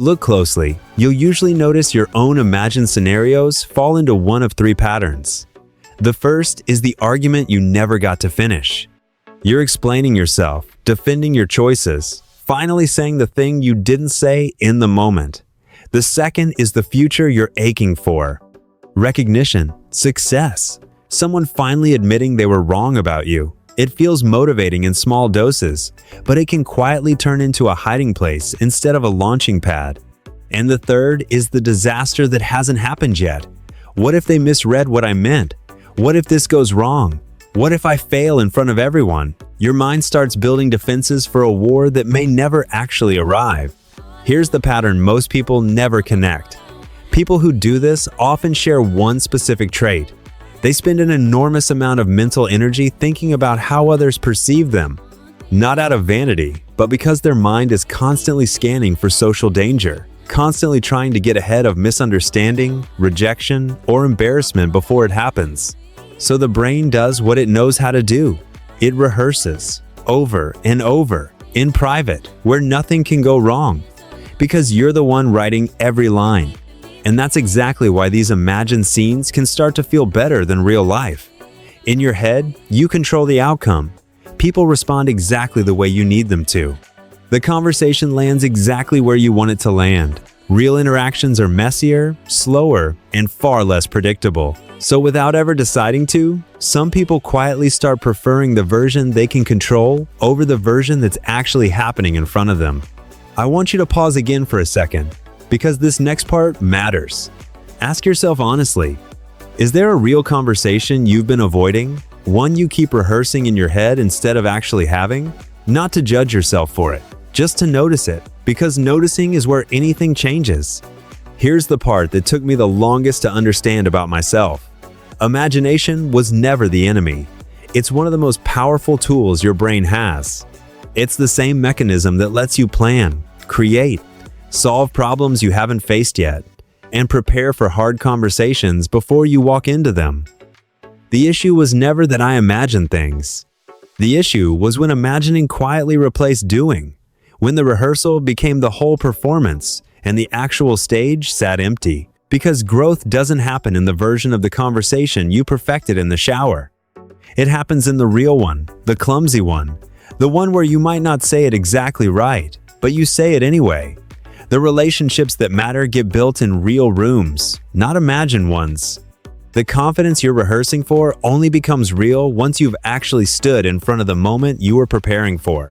Look closely. You'll usually notice your own imagined scenarios fall into one of three patterns. The first is the argument you never got to finish. You're explaining yourself, defending your choices, finally saying the thing you didn't say in the moment. The second is the future you're aching for. Recognition, success, someone finally admitting they were wrong about you. It feels motivating in small doses, but it can quietly turn into a hiding place instead of a launching pad. And the third is the disaster that hasn't happened yet. What if they misread what I meant? What if this goes wrong? What if I fail in front of everyone? Your mind starts building defenses for a war that may never actually arrive. Here's the pattern most people never connect. People who do this often share one specific trait. They spend an enormous amount of mental energy thinking about how others perceive them, not out of vanity, but because their mind is constantly scanning for social danger, constantly trying to get ahead of misunderstanding, rejection, or embarrassment before it happens. So the brain does what it knows how to do. It rehearses, over and over, in private, where nothing can go wrong, because you're the one writing every line. And that's exactly why these imagined scenes can start to feel better than real life. In your head, you control the outcome. People respond exactly the way you need them to. The conversation lands exactly where you want it to land. Real interactions are messier, slower, and far less predictable. So without ever deciding to, some people quietly start preferring the version they can control over the version that's actually happening in front of them. I want you to pause again for a second, because this next part matters. Ask yourself honestly, is there a real conversation you've been avoiding? One you keep rehearsing in your head instead of actually having? Not to judge yourself for it, just to notice it, because noticing is where anything changes. Here's the part that took me the longest to understand about myself. Imagination was never the enemy. It's one of the most powerful tools your brain has. It's the same mechanism that lets you plan, create, solve problems you haven't faced yet, and prepare for hard conversations before you walk into them. The issue was never that I imagined things. The issue was when imagining quietly replaced doing, when the rehearsal became the whole performance and the actual stage sat empty, because growth doesn't happen in the version of the conversation you perfected in the shower. It happens in the real one, the clumsy one, the one where you might not say it exactly right, but you say it anyway. The relationships that matter get built in real rooms, not imagined ones. The confidence you're rehearsing for only becomes real once you've actually stood in front of the moment you were preparing for.